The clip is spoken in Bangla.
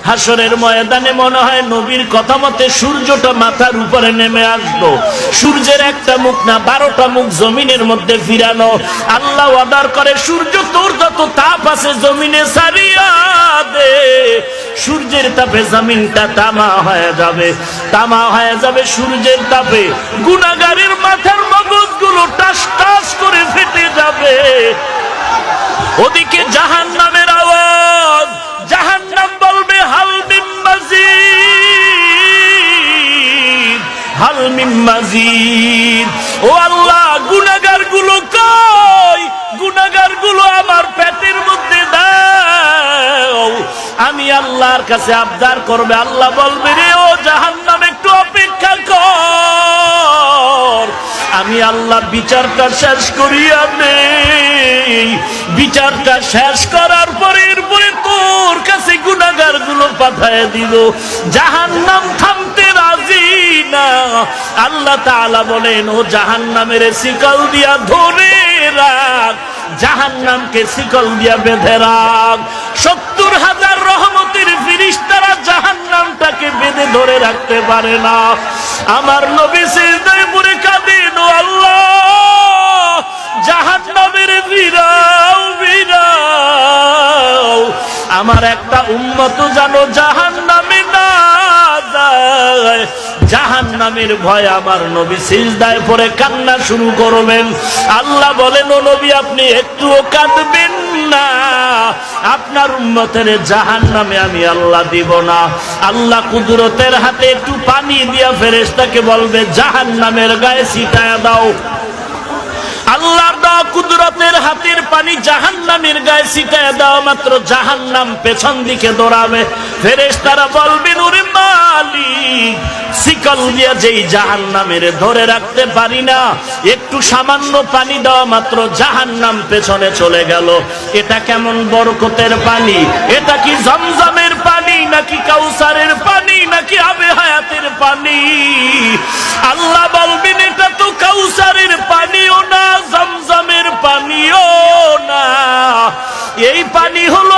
হাসরের ময়দানে মনে হয় নবীর কথা মতে সূর্যটা মাথার উপরে নেমে আসলো। সূর্যের একটা মুখ না 12টা মুখ জমিনের মধ্যে ফিরানো। আল্লাহ ওয়াদার করে, সূর্য তোর যত তাপ আছে জমিনে ছাড়িয়া দে। সূর্যের তাপে জমিনটা তামা হয়ে যাবে, তামা হয়ে যাবে সূর্যের তাপে। গুনাহগারের মাথার মগজগুলো টাস টাস করে ফেটে যাবে। ওদিকে জাহান্নামের আওয়াজ, জাহান্নাম বলবে হাল মিন মাজিদ, হাল মিন মাজিদ। ও আল্লাহ, গুনাহগার গুলো কই? গুনাহগার গুলো আমার পেটের মধ্যে দাও। আমি আল্লাহর কাছে আবদার করবে। আল্লাহ বলবে, রে ও জাহান্নাম, একটু অপেক্ষা কর, আমি আল্লাহ বিচারটা শেষ করিয়া নেই। বিচারটা শেষ করার পরে এরপরে তোর কাছে গুনাহগার গুলো পাঠায় দিব। জাহান্নাম থামতে রাজি না। আল্লাহ তাআলা বলেন, ও জাহান্নামের শিকল দিয়া ধরে রাখ, জাহান্নামকে শিকল দিয়া বেঁধে রাখ। 70,000 রহমতের ফেরেশতারা জাহান্নামটাকে বেঁধে ধরে রাখতে পারে না। আমার নবী সিজদায় পড়ে কাঁদেন, ও আল্লাহ, জাহান্নামের ভিড়াও ভিড়াও, আমার একটা উম্মত যেন জাহান্নামে না যায়। জাহান্নামের ভয় আমার নবী সিজদায় পড়ে কান্না শুরু করবেন। আল্লাহ বলেন, ও নবী, আপনি একটুও কাঁদবেন না, আপনার উম্মতের জাহান্নামে আমি আল্লাহ দিব না। আল্লাহ কুদরতের হাতে একটু পানি দিয়া ফেরেশতাকে বলবে, জাহান্নামের গায়ে ছিটায়া দাও। আল্লাহর দেওয়া কুদরতের হাতের পানি জাহান্নামের গায়ে ছিটায়া দেওয়া মাত্র জাহান্নাম পেছন দিকে দৌড়াবে। ফেরেশতারা বলবেন, ওরে মালিক, শিকল দিয়া যেই জাহান্নামের ধরে রাখতে পারি না, একটু সামান্য পানি দেওয়া মাত্র জাহান্নাম পেছনে চলে গেল। এটা কেমন বরকতের পানি? এটা কি জমজমের পানি, নাকি কাউসারের পানি, নাকি আবে হায়াতের পানি? আল্লাহ বলবেন, এটা তো কাউসারের পানিও না, জমজমের পানিও না, এই পানি হলো